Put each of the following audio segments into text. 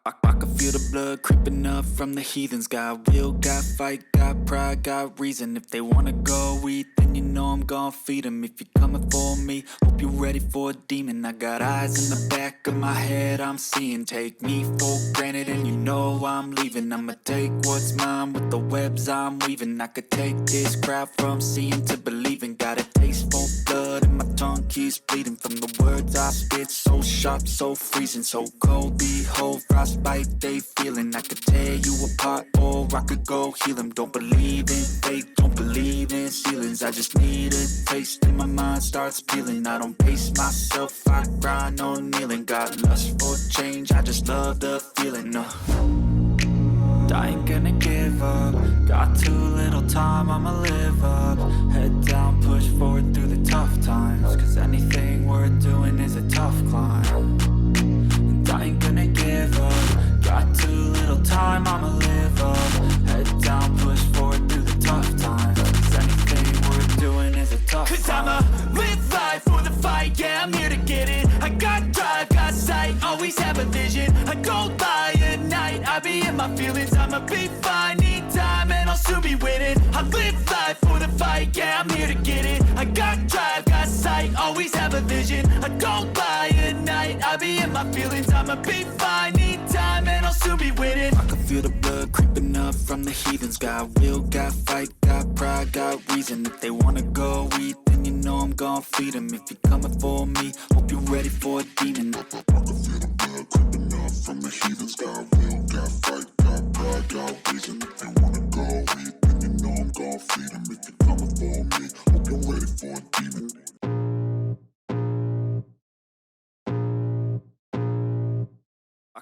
I can feel the blood creeping up from the heathens. Got will, got fight, got pride, got reason. If they wanna go eat, then you know I'm gon' feed them. If you're coming for me, hope you're ready for a demon. I got eyes in the back of my head, I'm seeing. Take me for granted and you know I'm leaving. I'ma take what's mine with the webs I'm weaving. I could take this crowd from seeing to believing. Got a taste for blood and my tongue keeps bleeding from the words I spit. So sharp, so freezing, so cold. Behold, frostbite they feeling. I could tear you apart or I could go heal them. Don't believe in fate, don't believe in ceilings. I just need a taste and my mind starts peeling. I don't pace myself, I grind on kneeling. Got lust for change, I just love the feeling. I ain't gonna give up. Got too little time, I'ma live up. Head down, push forward through the tough times. Cause anything worth doing is a tough climb. And I ain't gonna give up. Got too little time, I'ma live up. Head down, push forward through the tough times. Cause anything worth doing is a tough climb. Cause I'ma live life for the fight, yeah, I'm here to get it. I got drive, got sight, always have a vision. I go by at night, I be in my feelings. I'ma be fine, need time, and I'll soon be winning. I live life for the fight, yeah, I'm here to get it. I got drive, got sight, always have a vision. I go by at night, I be in my feelings. I'ma be fine, need time, and I'll soon be winning. I can feel the blood creeping up from the heathens. Got will, got fight, got pride, got reason. If they wanna go eat, then you know I'm gon' feed them. If you're coming for me, hope you're ready for a demon. I can feel the blood creeping up from the heathens. Got will, got fight, got pride, got reason. If they wanna go eat, then you know I'm gon' feed them. If you're coming for me, hope you're ready for a demon.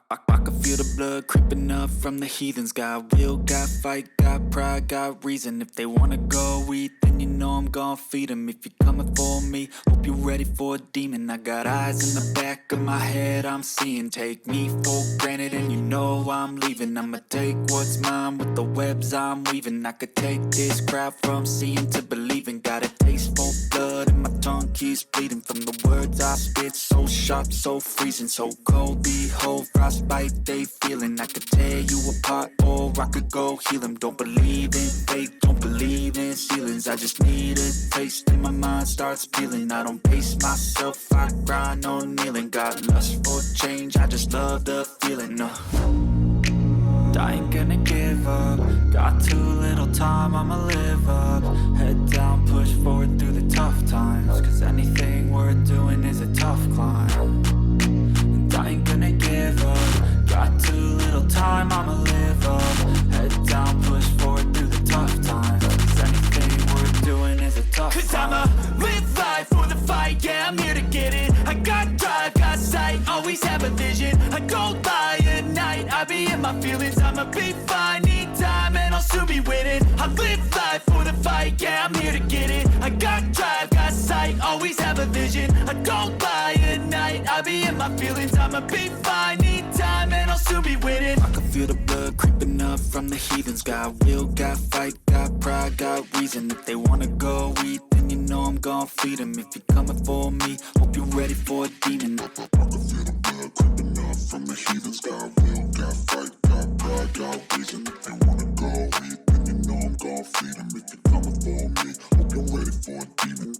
I can feel the blood creeping up from the heathens. Got will, got fight, got pride, got reason. If they wanna go eat, then you know I'm gon' feed them. If you're coming for me, hope you're ready for a demon. I got eyes in the back of my head, I'm seeing. Take me for granted and you know I'm leaving. I'ma take what's mine with the webs I'm weaving. I could take this crowd from seeing to believing. Got a taste for blood and my tongue keeps bleeding from the words I spit. So sharp, so freezing, so cold. Behold, frostbite they feeling. I could tear you apart or I could go heal them. Don't believe in fate, don't believe in ceilings. I just need a taste and my mind starts peeling. I don't pace myself, I grind on kneeling. Got lust for change, I just love the feeling. I ain't gonna give up. Got too little time, I'ma live up. Head down, push forward through the tough times. Cause anything worth doing is a tough climb. And I ain't gonna give up. Got too little time, I'ma live up. Head down, push forward through the tough times. Cause anything worth doing is a tough climb. Cause I'ma live life for the fight, yeah, I'm here to get it. I got drive, got sight, always have a vision. I go by at night, I be in my feelings. I'ma be fine, need time, and I'll soon be winning. I live life for the fight, yeah, I'm here to get it. I got drive, got sight, always have a vision. I go by at night, I be in my feelings. I'ma be fine, need time, and I'll soon be winning. I can feel the blood creeping up from the heathens. Got will, got fight, got pride, got reason. If they wanna go eat, then you know I'm gon' feed them. If you're coming for me, hope you're ready for a demon. I can feel the blood creeping up from the heathens. Got will, got fight, got pride, got reason. If they wanna go eat, then you know I'm gon' feed them. If you're coming for me, hope you're ready for a demon.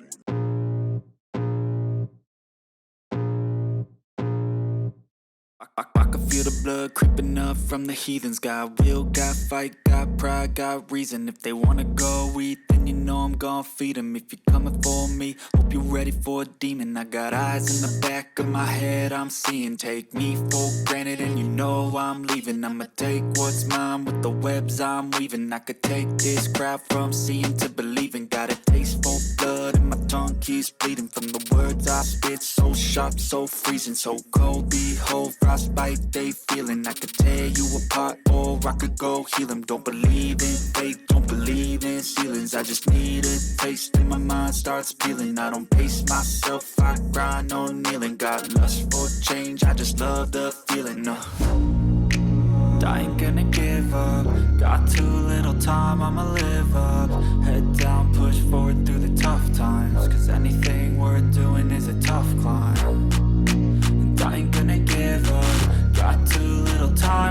I can feel the blood creeping up from the heathens. Got will, got fight, got pride, got reason. If they wanna go eat, then you know I'm gon' feed them. If you're coming for me, hope you're ready for a demon. I got eyes in the back of my head, I'm seeing. Take me for granted and you know I'm leaving. I'ma take what's mine with the webs I'm weaving. I could take this crowd from seeing to believing. Got a taste for blood and my tongue keeps bleeding from the words I spit. So sharp, so freezing, so cold. Behold, frostbite they feeling. I could tear you apart or I could go heal them. Don't believe in fate, don't believe in ceilings. I just need a taste and my mind starts peeling. I don't pace myself, I grind on kneeling. Got lust for change, I just love the feeling. I ain't gonna give up. Got too little time, I'ma live up. Head down, push forward through the tough times. Cause anything worth doing is a tough climb. And I ain't gonna give up. Got too little time,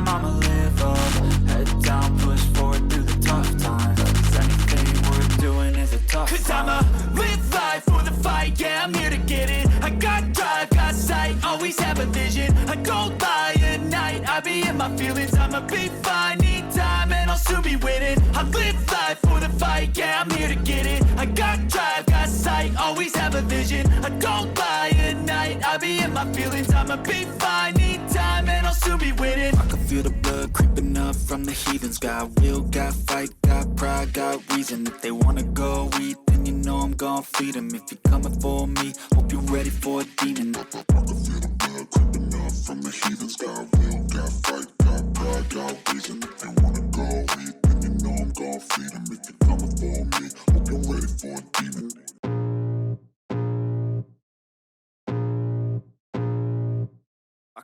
I'ma be fine. Need time and I'll soon be winning. I live life for the fight, yeah, I'm here to get it. I got drive, got sight, always have a vision. I don't lie at night, I be in my feelings. I'ma be fine, need time and I'll soon be winning. I can feel the blood creeping up from the heathens. Got will, got fight, got pride, got reason. If they wanna go eat, then you know I'm gon' feed them. If you're coming for me, hope you're ready for a demon. I can feel the blood creeping up from the heathens. Got will, got fight, got pride, got reason. If they wanna go eat, then you know I'm gon' feed them. If you're coming for me, hope you're ready for a demon.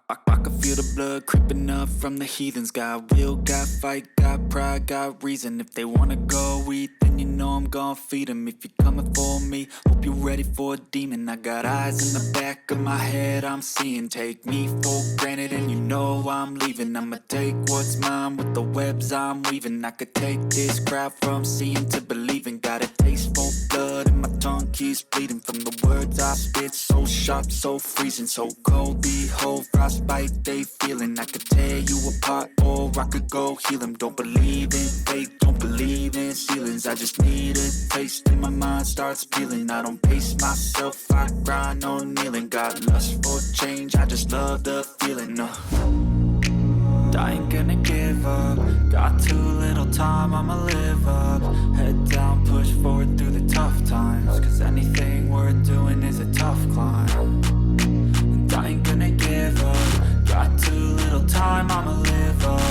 I can feel the blood creeping up from the heathens. Got will, got fight, got pride, got reason. If they wanna go eat, then you know I'm gon' feed them. If you're coming for me, hope you're ready for a demon. I got eyes in the back of my head, I'm seeing. Take me for granted and you know I'm leaving. I'ma take what's mine with the webs I'm weaving. I could take this crowd from seeing to believing. Got a taste for blood and my tongue keeps bleeding. From the words I spit, so sharp, so freezing, so cold. Behold, frostbite they feeling. I could tear you apart or I could go heal them. Don't believe in fate, don't believe in ceilings. I just need a taste and my mind starts peeling. I don't pace myself, I grind on kneeling. Got lust for change, I just love the feeling. I ain't gonna give up. Got too little time, I'ma live up. Head down, push forward through the tough times. Cause anything worth doing is a tough climb. And I ain't gonna give up. Got too little time, I'ma live up.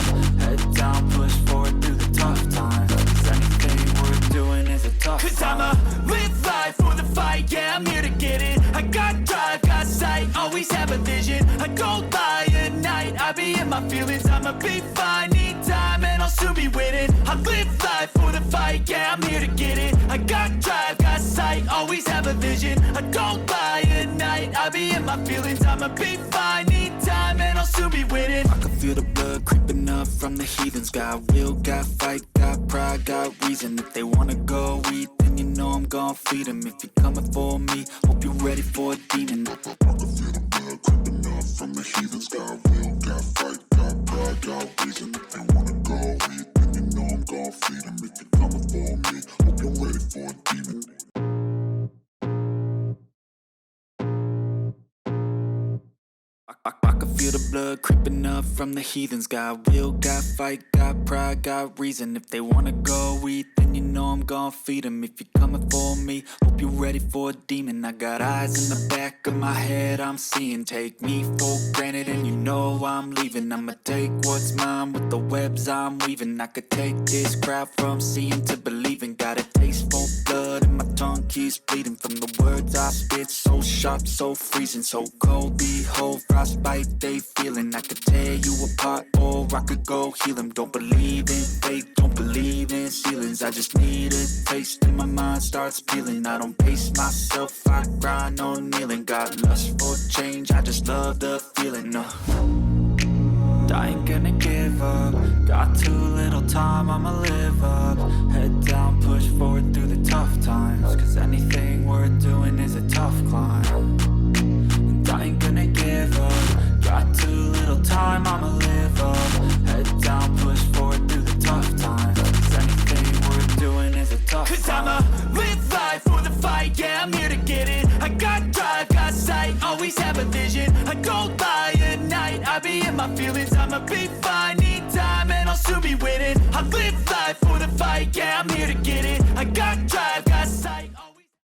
Head down, push forward through the tough times. Cause anything worth doing is a tough climb. Cause I'ma live life for the fight, yeah, I'm here to get it. I got drive, got sight, always have a vision. I don't lie at night, I be in my feelings. I'ma be fine, need time and I'll soon be winning. I live life for the fight, yeah, I'm here to get it. I got drive, got sight, always have a vision. I don't lie at night, I be in my feelings. I'ma be fine, need time and I'll soon be winning. I can feel the blood creeping up from the heathens. Got will, got fight, got pride, got reason. If they wanna go eat, then you know I'm gon' feed them. If you're coming for me, hope you're ready for a demon. I can feel the blood creeping up from the heathens. Got will, got fight, got pride, got reason. If they wanna go eat, then you know I'm gon' feed them. If you're coming for me, hope you're ready for a demon. I can feel the blood creeping up from the heathens. Got will, got fight, got pride, got reason. If they wanna go eat, then you know I'm gon' feed them. If you're coming for me, hope you're ready for a demon. I got eyes in the back of my head, I'm seeing. Take me for granted and you know I'm leaving. I'ma take what's mine with the webs I'm weaving. I could take this crowd from seeing to believing. Got a taste for blood and my tongue keeps bleeding. From the words I spit, so sharp, so freezing, so cold. Behold, frostbite they feeling. I could tear you apart or I could go heal them. Don't believe in fate, don't believe in ceilings. I just need a taste and my mind starts peeling. I don't pace myself, I grind on kneeling. Got lust for change, I just love the feeling. I ain't gonna give up. Got too little time, I'ma live up. Head down, push forward through the tough times. Cause anything worth doing is a tough climb. And I ain't gonna give up. Got too little time, I'ma live up. Head down, push forward through the tough times. Cause anything worth doing is a tough climb. Cause I'ma live life for the fight, yeah, I'm here to get it. I got drive, got sight, always have a vision. I don't lie at night, I be in my feelings. I'ma be fine.